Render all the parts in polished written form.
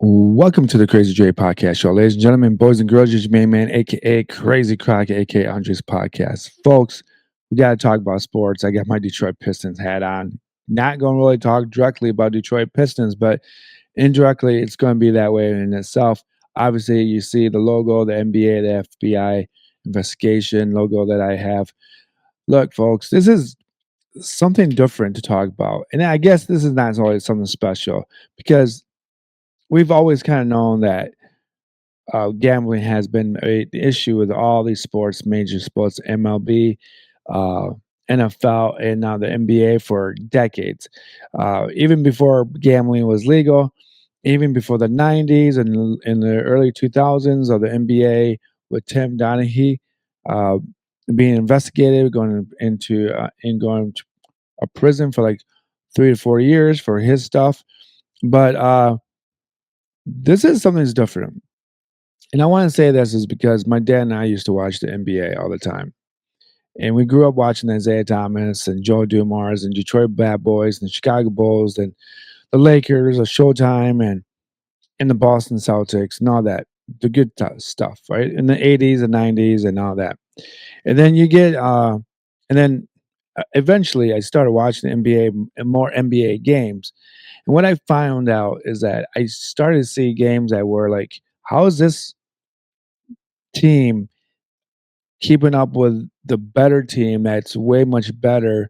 Welcome to the Crazy Dre Podcast Show, ladies and gentlemen, boys and girls. It's your main man, aka Crazy Croc, aka Andres Podcast. Folks, we got to talk about sports. I got my Detroit Pistons hat on. Not going to really talk directly about Detroit Pistons, but indirectly, it's going to be that way in itself. Obviously, you see the logo, the NBA, the FBI investigation logo that I have. Look, folks, this is something different to talk about. And I guess this is not always something special because we've always kind of known that gambling has been an issue with all these sports, major sports, MLB, uh, NFL, and now the NBA for decades. Even before gambling was legal, even before the 90s and in the early 2000s of the NBA with Tim Donaghy uh, being investigated, going to a prison for like 3 to 4 years for his stuff. But this is something that's different. And I want to say this is because my dad and I used to watch the NBA all the time. And we grew up watching Isaiah Thomas and Joe Dumars and Detroit Bad Boys and Chicago Bulls and the Lakers, or Showtime, and the Boston Celtics and all that. The good stuff, right? In the 80s and 90s and all that. And then and then eventually I started watching the NBA and more NBA games. And what I found out is that I started to see games that were like, how is this team keeping up with the better team that's way much better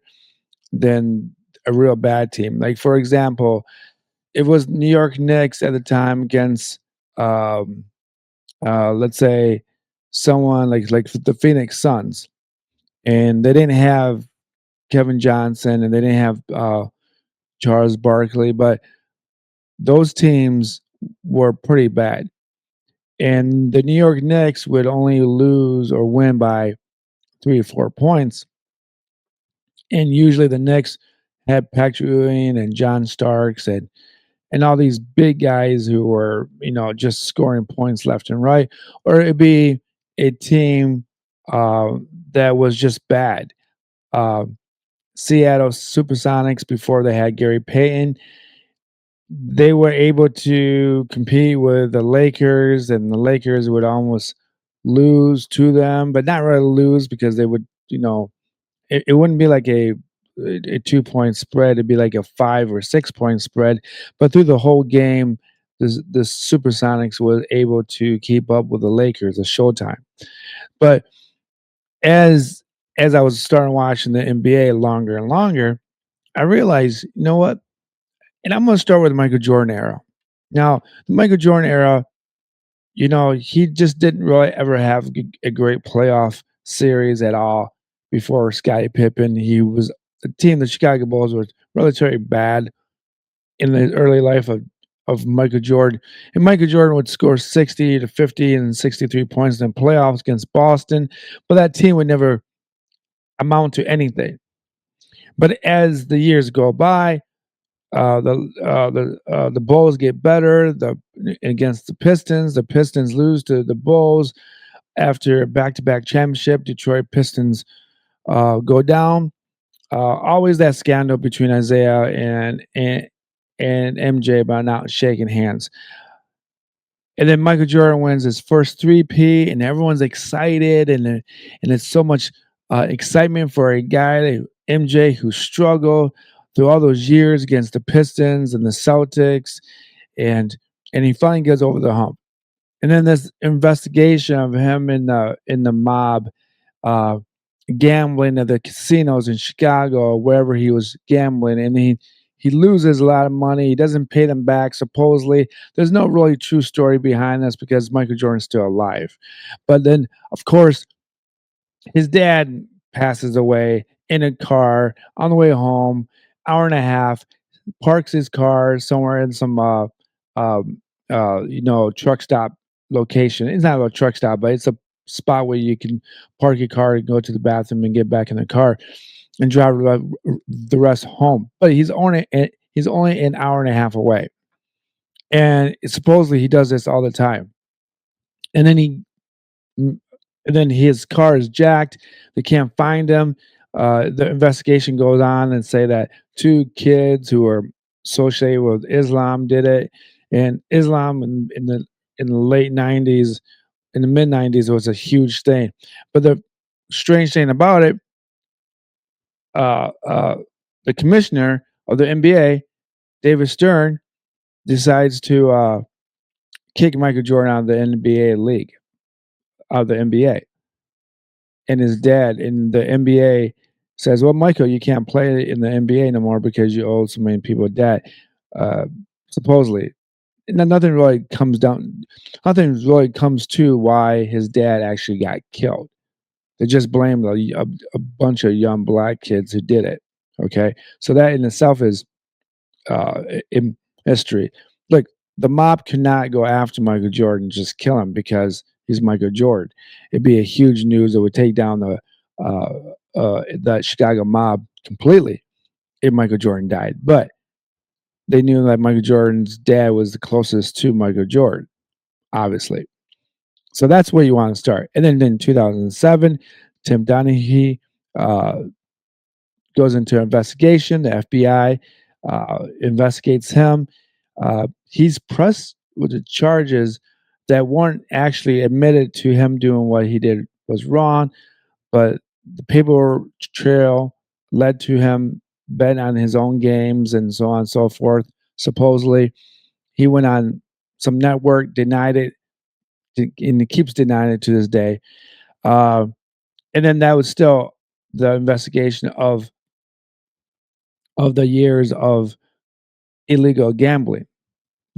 than a real bad team. Like for example, it was New York Knicks at the time against um let's say someone like the Phoenix Suns, and they didn't have Kevin Johnson and they didn't have Charles Barkley, but those teams were pretty bad. And the New York Knicks would only lose or win by 3 or 4 points. And usually the Knicks had Patrick Ewing and John Starks and all these big guys who were, just scoring points left and right, or it'd be a team uh, that was just bad. Uh, Seattle Supersonics, before they had Gary Payton, they were able to compete with the Lakers, and the Lakers would almost lose to them, but not really lose because they would, it wouldn't be like a 2 point spread. It'd be like a 5 or 6 point spread. But through the whole game, the Supersonics was able to keep up with the Lakers, the Showtime. But as as I was starting watching the NBA longer and longer, I realized, you know what? And I'm going to start with the Michael Jordan era. Now, the Michael Jordan era, he just didn't really ever have a great playoff series at all before Scottie Pippen. He was the team, the Chicago Bulls, was relatively bad in the early life of Michael Jordan. And Michael Jordan would score 60 to 50 and 63 points in the playoffs against Boston, but that team would never amount to anything. But as the years go by, the Bulls get better. The against the Pistons, lose to the Bulls after a back-to-back championship. Detroit Pistons go down. Always that scandal between Isaiah and MJ about not shaking hands. And then Michael Jordan wins his first 3P, and everyone's excited, and it's so much excitement for a guy, MJ, who struggled through all those years against the Pistons and the Celtics, and he finally gets over the hump. And then this investigation of him in the mob, uh, gambling at the casinos in Chicago or wherever he was gambling, and he loses a lot of money. He doesn't pay them back, supposedly. There's no really true story behind this because Michael Jordan's still alive. But then, of course, his dad passes away in a car on the way home, hour and a half, parks his car somewhere in some um, truck stop location. It's not a truck stop, but it's a spot where you can park your car and go to the bathroom and get back in the car and drive the rest home. But he's only an hour and a half away, and supposedly he does this all the time. And then and then his car is jacked. They can't find him. The investigation goes on and say that two kids who are associated with Islam did it, And Islam in the late '90s, in the mid '90s, was a huge thing. But the strange thing about it, uh, uh, the commissioner of the NBA, David Stern, decides to kick Michael Jordan out of the NBA league, out of the NBA. And his dad in the NBA says, "Well, Michael, you can't play in the NBA no more because you owe so many people debt." Uh, supposedly, nothing really comes down. Nothing really comes to why his dad actually got killed. They just blame a bunch of young black kids who did it. Okay, so that in itself is in history. Look, the mob cannot go after Michael Jordan and just kill him because he's Michael Jordan. It'd be a huge news. It would take down the Chicago mob completely if Michael Jordan died. But they knew that Michael Jordan's dad was the closest to Michael Jordan, obviously. So that's where you want to start. And then in 2007, Tim Donaghy uh, goes into investigation. The FBI investigates him. He's pressed with the charges that weren't actually admitted to him doing what he did was wrong, but the paper trail led to him betting on his own games and so on and so forth. Supposedly, he went on some network, denied it, and he keeps denying it to this day. Uh, and then that was still the investigation of the years of illegal gambling.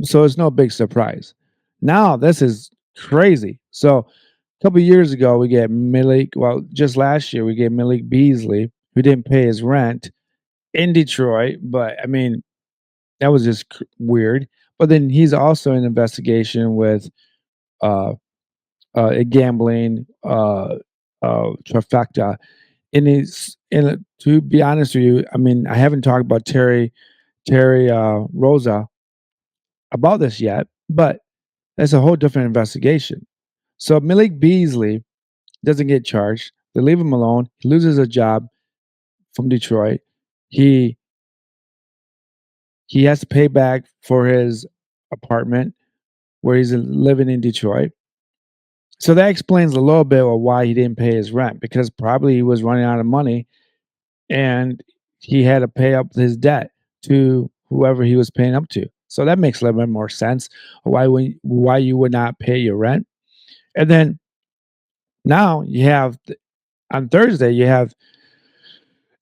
So it's no big surprise. Now this is crazy. So a couple years ago, we get Malik. Well, just last year we get Malik Beasley, who didn't pay his rent in Detroit. But I mean, that was just weird. But then he's also in investigation with uh, a gambling trifecta. And he's in. To be honest with you, I mean, I haven't talked about Terry Rosa about this yet, but that's a whole different investigation. So Malik Beasley doesn't get charged. They leave him alone. He loses a job from Detroit. He he has to pay back for his apartment where he's living in Detroit. So that explains a little bit of why he didn't pay his rent because probably he was running out of money and he had to pay up his debt to whoever he was paying up to. So that makes a little bit more sense why you would not pay your rent. And then now you have on Thursday you have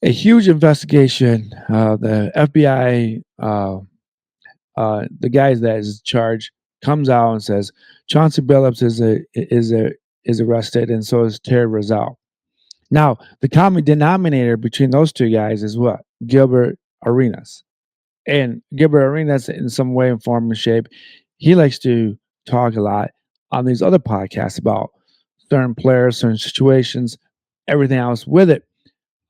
a huge investigation. The FBI, the guy that is in charge, comes out and says Chauncey Billups is arrested, and so is Terry Rizal. Now, the common denominator between those two guys is what? Gilbert Arenas. And Gilbert Arenas, in some way, and form, and shape, he likes to talk a lot on these other podcasts about certain players, certain situations, everything else with it.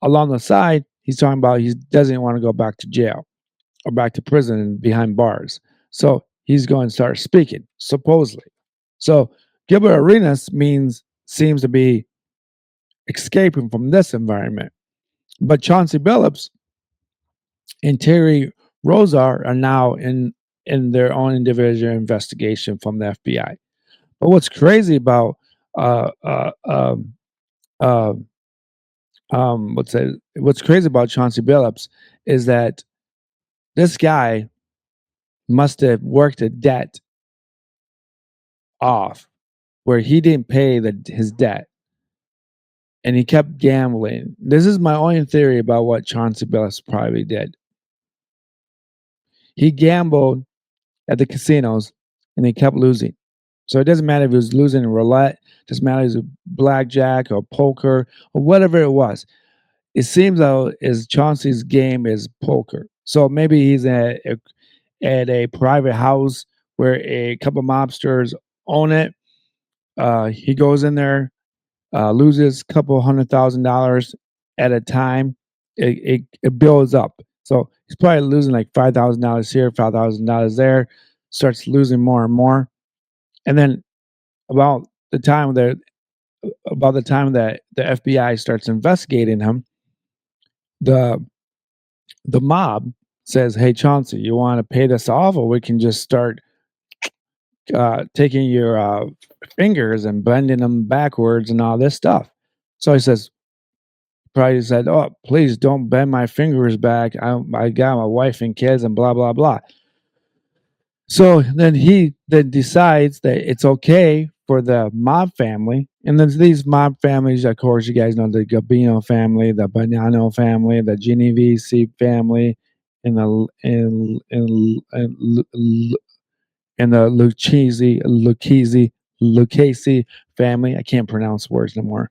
Along the side, he's talking about he doesn't want to go back to jail or back to prison and behind bars. So he's going to start speaking, supposedly. So Gilbert Arenas seems to be escaping from this environment. But Chauncey Billups and Terry Rozar are now in their own individual investigation from the FBI. But what's crazy about uh, uh, um, uh, what's crazy about Chauncey Billups is that this guy must have worked a debt off where he didn't pay his debt and he kept gambling. This is my only theory about what Chauncey Billups probably did. He gambled at the casinos and he kept losing. So it doesn't matter if he was losing in roulette, it doesn't matter if it was blackjack or poker or whatever it was. It seems though is Chauncey's game is poker. So maybe he's at a private house where a couple mobsters own it. He goes in there, loses a couple $100,000 at a time. It builds up. So he's probably losing like $5,000 here, $5,000 there. Starts losing more and more, and then about the time that the FBI starts investigating him, the the mob says, "Hey Chauncey, you want to pay this off, or we can just start taking your fingers and bending them backwards and all this stuff. So he says, probably said, "Oh, please don't bend my fingers back. I got my wife and kids and blah blah blah." So then he then decides that it's okay for the mob family, and then these mob families, of course, you guys know the Gabino family, the Bonanno family, the Genovese family, and and the Lucchese family. I can't pronounce words no more.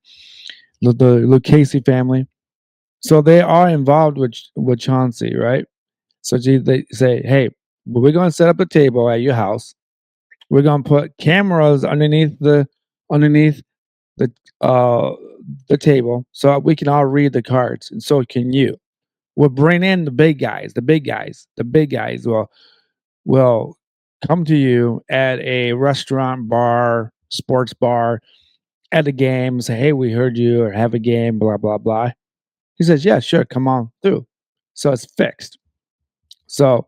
The Lucchese family. So they are involved with Chauncey, right? So they say, "Hey, we're going to set up a table at your house. We're going to put cameras underneath the uh the table so we can all read the cards, and so can you. We'll bring in the big guys, the big guys will come to you at a restaurant, bar, sports bar, at a game, say, hey, we heard you or have a game, blah blah blah." He says, "Yeah, sure, come on through." So it's fixed. So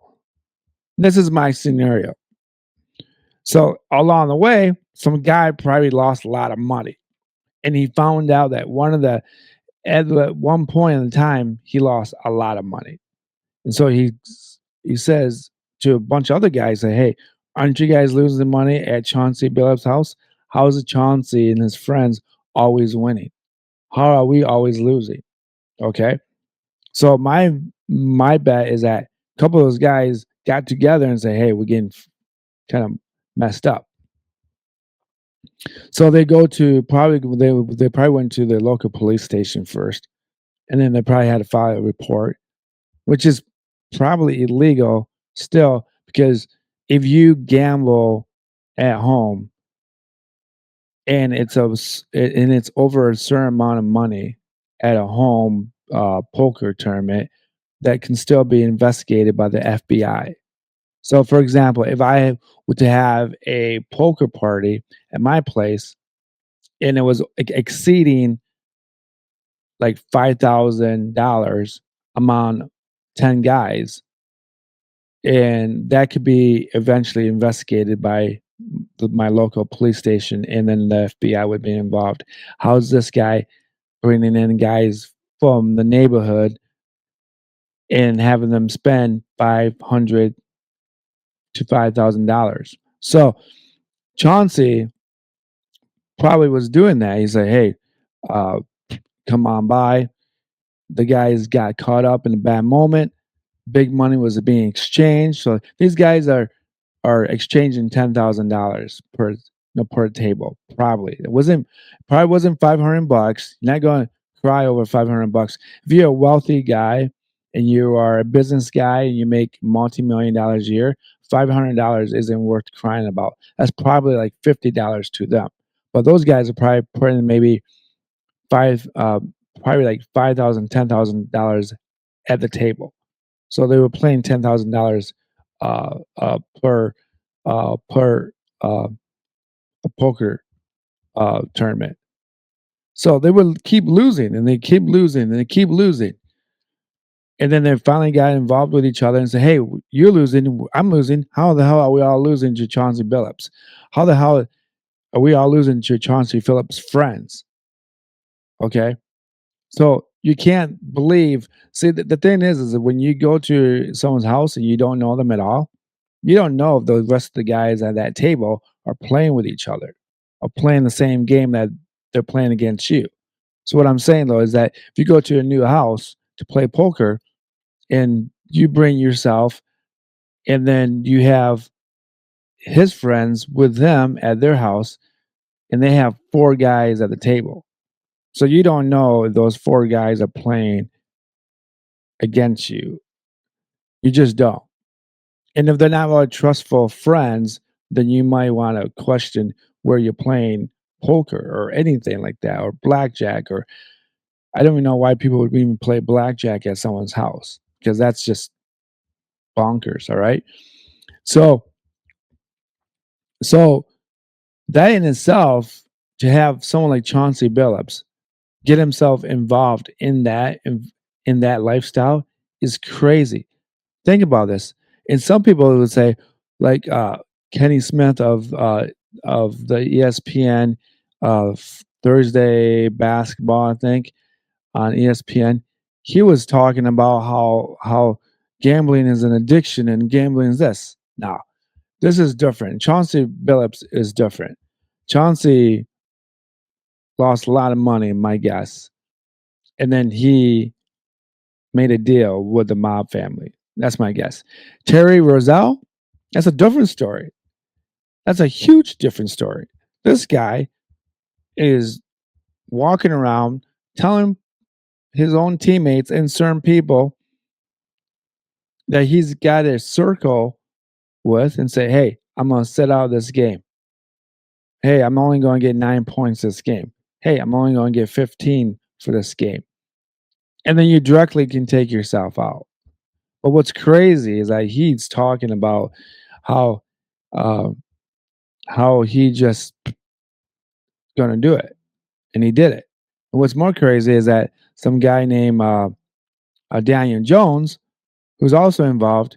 this is my scenario. So along the way, some guy probably lost a lot of money, and he found out that at one point in time he lost a lot of money, and so he says to a bunch of other guys, say, "Hey, aren't you guys losing money at Chauncey Billups' house? How is it Chauncey and his friends always winning? How are we always losing?" Okay, so my bet is that a couple of those guys got together and say, "Hey, we're getting kind of messed up." So they probably went to the local police station first, and then they probably had to file a report, which is probably illegal still because if you gamble at home and it's over a certain amount of money at a home poker tournament, that can still be investigated by the FBI. So, for example, if I were to have a poker party at my place and it was exceeding like $5,000 among 10 guys, and that could be eventually investigated by my local police station, and then the FBI would be involved. How's this guy bringing in guys from the neighborhood and having them spend 500 to $5,000? So Chauncey probably was doing that. He's like, "Hey, uh, come on by." The guys got caught up in a bad moment. Big money was being exchanged. So these guys are exchanging $10,000 per table. Probably wasn't $500. You're not going to cry over $500. If you're a wealthy guy and you are a business guy and you make multi-million dollars a year, $500 isn't worth crying about. That's probably like $50 to them. But those guys are probably putting maybe five, probably like $5,000, $10,000 at the table. So they were playing $10,000 per per a poker tournament. So they would keep losing and they keep losing and they keep losing. And then they finally got involved with each other and said, "Hey, you're losing, I'm losing. How the hell are we all losing to Chauncey Billups? How the hell are we all losing to Chauncey Phillips' friends?" Okay. So you can't believe. See, the thing is that when you go to someone's house and you don't know them at all, you don't know if the rest of the guys at that table are playing with each other or playing the same game that they're playing against you. So what I'm saying though is that if you go to a new house to play poker and you bring yourself and then you have his friends with them at their house and they have four guys at the table. So you don't know if those four guys are playing against you. You just don't. And if they're not really trustful friends, then you might want to question where you're playing poker or anything like that, or blackjack, or I don't even know why people would even play blackjack at someone's house because that's just bonkers. All right. So, so that in itself, to have someone like Chauncey Billups get himself involved in that lifestyle is crazy. Think about this. And some people would say, like, Kenny Smith of the ESPN Thursday basketball, I think, on ESPN. He was talking about how gambling is an addiction and gambling is this. Now, this is different. Chauncey Billups is different. Chauncey lost a lot of money, my guess, and then he made a deal with the mob family. That's my guess. Terry Roselle, that's a different story. That's a huge different story. This guy is walking around telling his own teammates and certain people that he's got a circle with and say, hey, I'm going to sit out this game. Hey, I'm only going to get 9 points this game. Hey, I'm only going to get 15 for this game. And then you directly can take yourself out. But what's crazy is that he's talking about how uh, how he just going to do it, and he did it. And what's more crazy is that some guy named Daniel Jones, who's also involved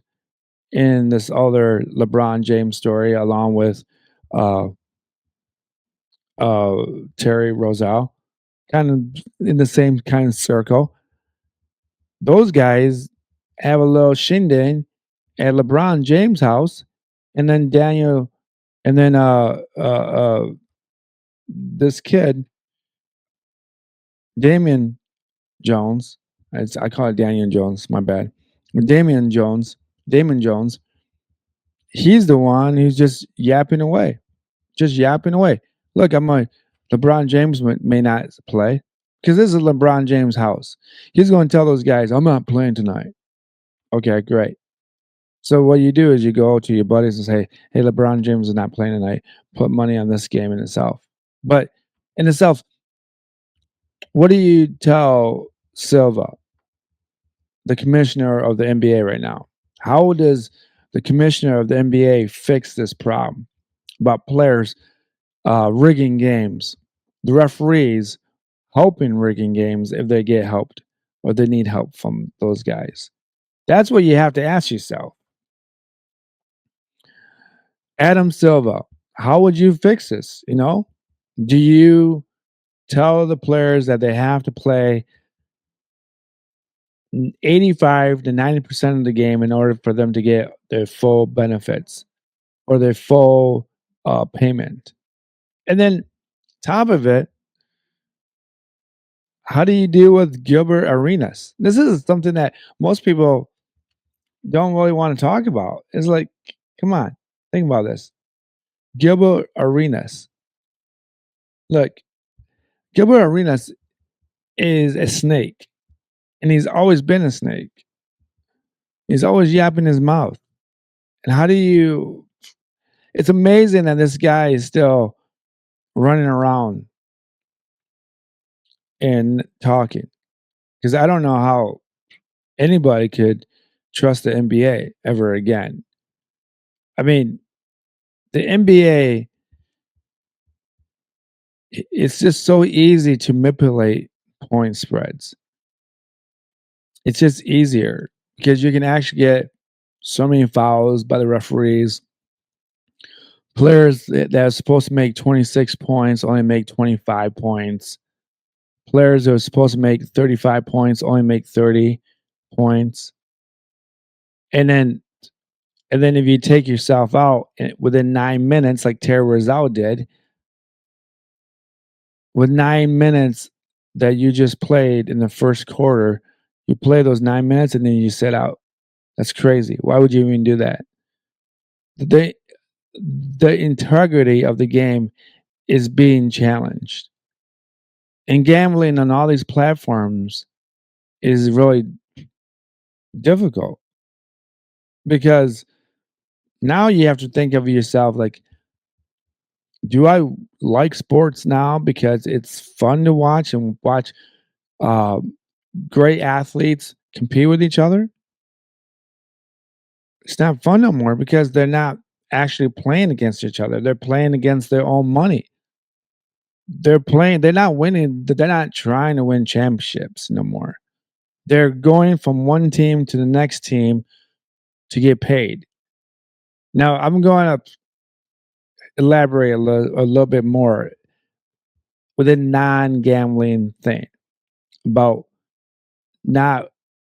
in this other LeBron James story, along with uh, uh, Terry Roselle, kind of in the same kind of circle. Those guys have a little shindig at LeBron James' house, and then and then this kid, Damian Jones, I call it Daniel Jones, my bad. Damian Jones, Damon Jones, he's the one who's just yapping away. Look, I'm like, LeBron James may not play because this is LeBron James' house. He's going to tell those guys, I'm not playing tonight. Okay, great. So what you do is you go to your buddies and say, hey, LeBron James is not playing tonight. Put money on this game in itself. But in itself, what do you tell Silva, the commissioner of the NBA right now? How does the commissioner of the NBA fix this problem about players rigging games, the referees helping rigging games if they get helped or they need help from those guys? That's what you have to ask yourself. Adam Silva, how would you fix this? Do you tell the players that they have to play 85 to 90% of the game in order for them to get their full benefits or their full payment? And then, top of it, how do you deal with Gilbert Arenas? This is something that most people don't really want to talk about. It's like, come on, think about this. Gilbert Arenas. Look, Gilbert Arenas is a snake, and he's always been a snake. He's always yapping his mouth. And how do you? It's amazing that this guy is still running around and talking because I don't know how anybody could trust the NBA ever again. I mean, the NBA, it's just so easy to manipulate point spreads. It's just easier because you can actually get so many fouls by the referees. Players that are supposed to make 26 points only make 25 points. Players that are supposed to make 35 points only make 30 points. And then if you take yourself out within 9 minutes, like Terry Roselle did, with 9 minutes that you just played in the first quarter, you play those 9 minutes and then you sit out. That's crazy. Why would you even do that? The integrity of the game is being challenged. And gambling on all these platforms is really difficult because now you have to think of yourself like, do I like sports now because it's fun to watch and watch uh, great athletes compete with each other? It's not fun no more because they're not actually playing against each other. They're playing against their own money. They're not winning, they're not trying to win championships no more. They're going from one team to the next team to get paid. Now, I'm going up elaborate a little bit more with a non-gambling thing about not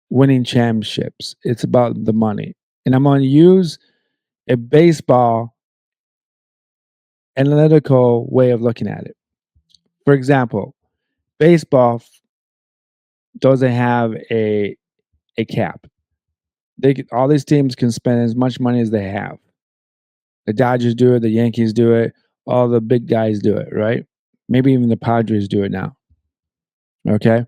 winning championships. It's about the money. And I'm going to use a baseball analytical way of looking at it. For example, baseball doesn't have a cap. All these teams can spend as much money as they have. The Dodgers do it, the Yankees do it, all the big guys do it, right? Maybe even the Padres do it now. Okay,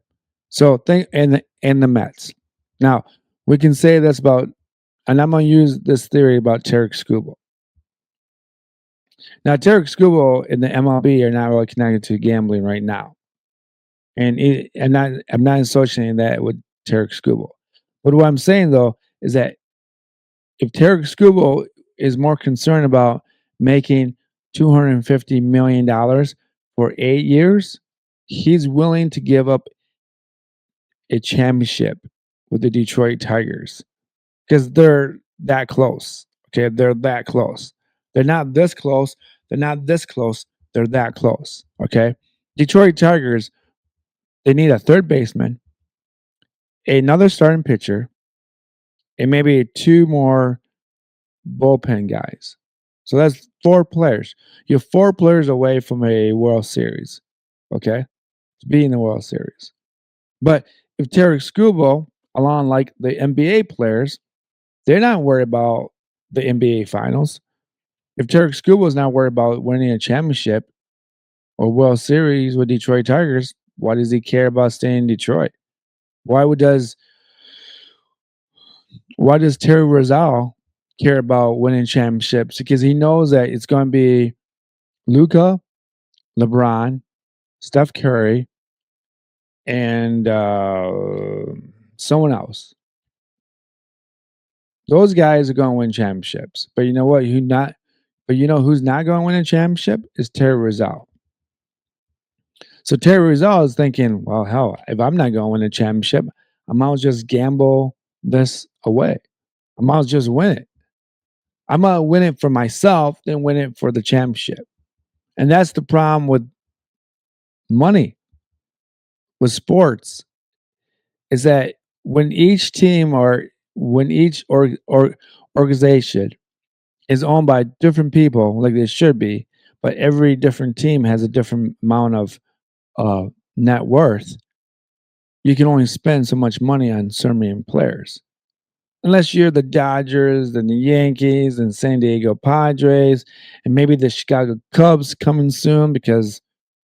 so think and the Mets. Now we can say that's about, and I'm going to use this theory about Tarek Skubal. Now Tarek Skubal and the MLB are not really connected to gambling right now, and I'm not associating that with Tarek Skubal. But what I'm saying though is that if Tarek Skubal is more concerned about making $250 million for 8 years, he's willing to give up a championship with the Detroit Tigers because they're that close. Okay, they're that close. They're not this close. They're not this close. They're that close. Okay, Detroit Tigers. They need a third baseman, another starting pitcher, and maybe two more bullpen guys. So that's four players. You're four players away from a World Series. Okay, to be in the World Series. But if Tarek Skubal, along like the NBA players, they're not worried about the NBA Finals. If Tarek Skubal is not worried about winning a championship or World Series with Detroit Tigers, why does he care about staying in Detroit? Why would does why does Terry Rizal care about winning championships? Because he knows that it's going to be Luca, LeBron, Steph Curry, and someone else. Those guys are going to win championships. But you know what? Who not? But you know who's not going to win a championship is Terry Rizal. So Terry Rizal is thinking, well, hell, if I'm not going to win a championship, I might as well just gamble this away. I might as well just win it. I'm gonna win it for myself, then win it for the championship. And that's the problem with money, with sports, is that when each team or when each organization is owned by different people, like they should be, but every different team has a different amount of uh, net worth. You can only spend so much money on certain players, unless you're the Dodgers and the Yankees and San Diego Padres, and maybe the Chicago Cubs coming soon because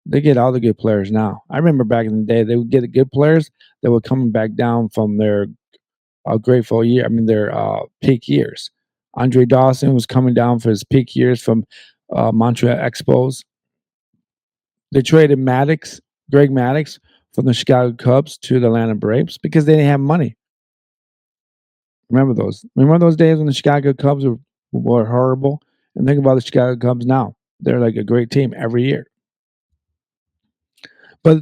they get all the good players now. I remember back in the day, they would get the good players that were coming back down from their grateful year. I mean, their peak years. Andre Dawson was coming down for his peak years from Montreal Expos. They traded Greg Maddox, from the Chicago Cubs to the Atlanta Braves because they didn't have money. Remember those? Remember those days when the Chicago Cubs were horrible? And think about the Chicago Cubs now. They're like a great team every year. But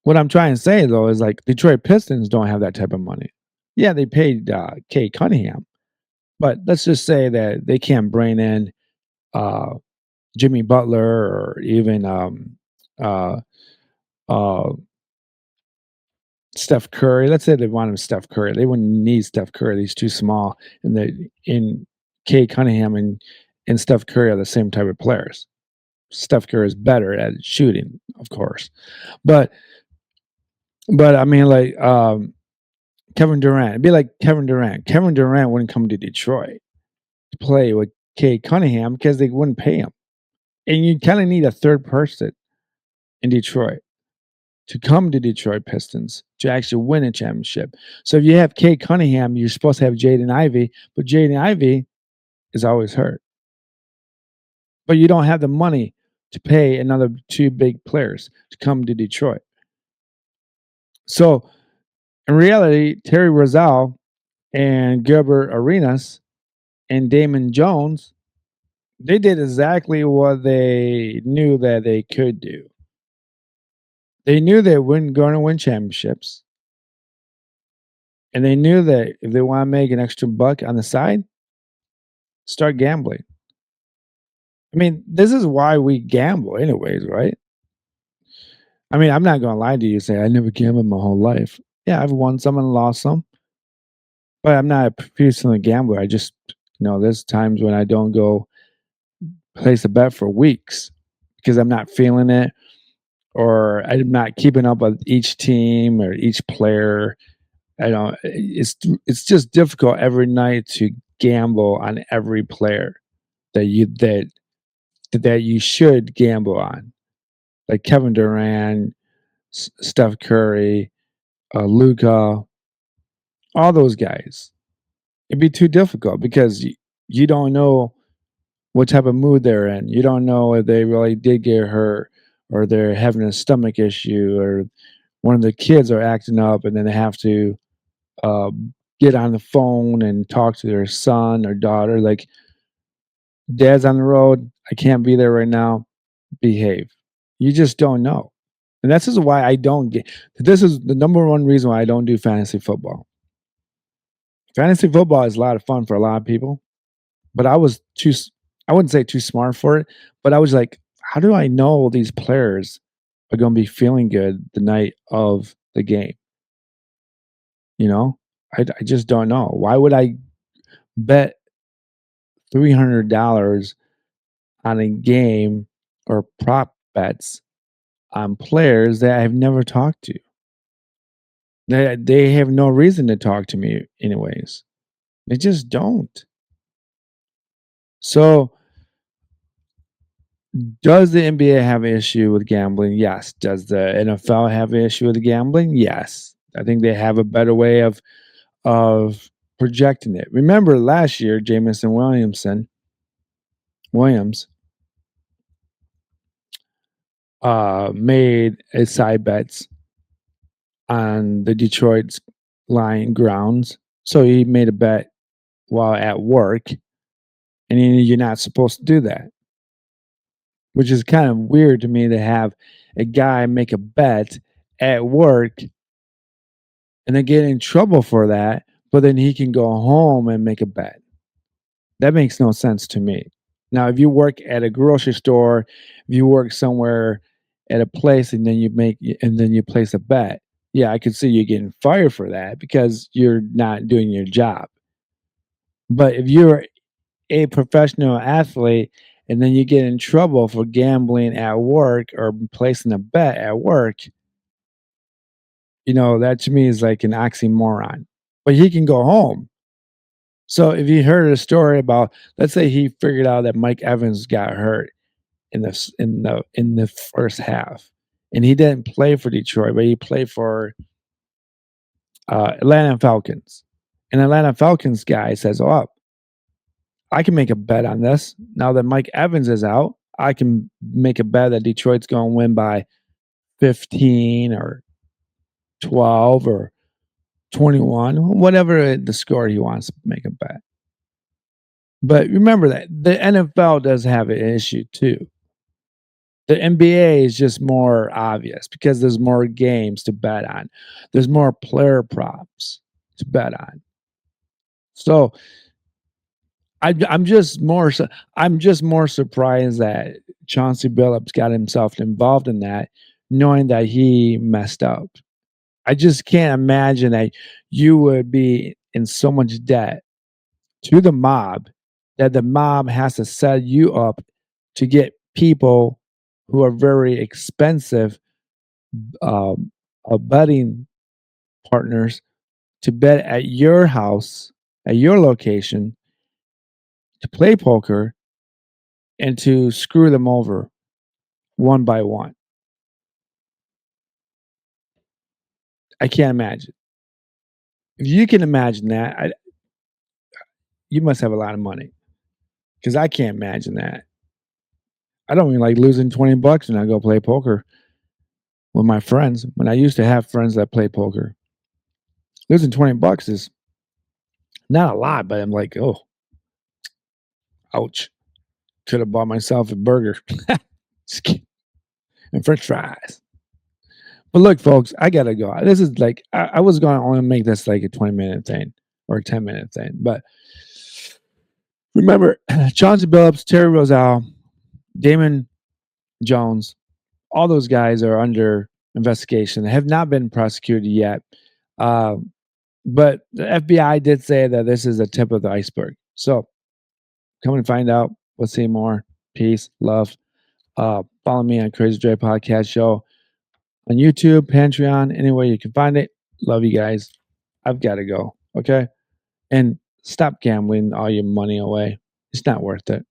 what I'm trying to say though is like Detroit Pistons don't have that type of money. Yeah, they paid Kay Cunningham, but let's just say that they can't bring in uh, Jimmy Butler or even uh, uh, Steph Curry. Let's say they wanted Steph Curry. They wouldn't need Steph Curry. He's too small. And in Kay Cunningham and Steph Curry are the same type of players. Steph Curry is better at shooting, of course. But I mean like Kevin Durant. It'd be like Kevin Durant. Kevin Durant wouldn't come to Detroit to play with Kay Cunningham because they wouldn't pay him. And you kind of need a third person in Detroit to come to Detroit Pistons to actually win a championship. So if you have Kay Cunningham, you're supposed to have Jaden Ivey, but Jaden Ivey is always hurt. But you don't have the money to pay another two big players to come to Detroit. So in reality, Terry Rizal and Gilbert Arenas and Damon Jones, they did exactly what they knew that they could do. They knew they weren't going to win championships. And they knew that if they want to make an extra buck on the side, start gambling. I mean, this is why we gamble anyways, right? I mean, I'm not gonna lie to you and say I never gambled my whole life. Yeah, I've won some and lost some, but I'm not a professional gambler. I just, there's times when I don't go place a bet for weeks because I'm not feeling it or I'm not keeping up with each team or each player. I don't. It's just difficult every night to gamble on every player that you should gamble on, like Kevin Durant, Steph Curry, Luca, all those guys. It'd be too difficult because you don't know what type of mood they're in. You don't know if they really did get hurt or they're having a stomach issue or one of the kids are acting up and then they have to uh, get on the phone and talk to their son or daughter. Like, dad's on the road. I can't be there right now. Behave. You just don't know. And this is why I don't get this is the number one reason why I don't do fantasy football. Fantasy football is a lot of fun for a lot of people, but I wouldn't say too smart for it, but I was like, how do I know these players are going to be feeling good the night of the game? You know, I just don't know. Why would I bet $300 on a game or prop bets on players that I've never talked to? They have no reason to talk to me anyways. They just don't. So, does the NBA have an issue with gambling? Yes. Does the NFL have an issue with gambling? Yes. I think they have a better way of projecting it. Remember last year, Jameson Williams made a side bets on the Detroit's Lion grounds. So he made a bet while at work, and you're not supposed to do that, which is kind of weird to me to have a guy make a bet at work and then get in trouble for that, but then he can go home and make a bet. That makes no sense to me. Now, if you work at a grocery store, if you work somewhere at a place and then you place a bet, yeah, I could see you getting fired for that because you're not doing your job. But if you're a professional athlete and then you get in trouble for gambling at work or placing a bet at work, that to me is like an oxymoron. But he can go home. So if you heard a story about, let's say he figured out that Mike Evans got hurt in the first half, and he didn't play for Detroit, but he played for Atlanta Falcons. And Atlanta Falcons guy says, "Oh, I can make a bet on this. Now that Mike Evans is out, I can make a bet that Detroit's going to win by 15 or 12 or 21, whatever the score he wants to make a bet." But remember that the NFL does have an issue too. The NBA is just more obvious because there's more games to bet on. There's more player props to bet on. So I'm just more I'm just more surprised that Chauncey Billups got himself involved in that, knowing that he messed up. I just can't imagine that you would be in so much debt to the mob that the mob has to set you up to get people who are very expensive betting partners to bet at your house, at your location, to play poker and to screw them over one by one. I can't imagine. If you can imagine that, you must have a lot of money because I can't imagine that. I don't even like losing $20 when I go play poker with my friends. When I used to have friends that play poker, losing $20 is not a lot, but I'm like, oh, ouch. Could have bought myself a burger and French fries. But look, folks, I gotta go. This is like I was going to only make this like a 20-minute thing or a 10-minute thing, but remember, Chauncey Billups, Terry Rosal, Damon Jones, all those guys are under investigation. They have not been prosecuted yet. Uh, but the FBI did say that this is a tip of the iceberg. So come and find out. Let's see more. Peace, love. Follow me on Crazy Dre Podcast Show on YouTube, Patreon, anywhere you can find it. Love you guys. I've got to go. Okay. And stop gambling all your money away. It's not worth it.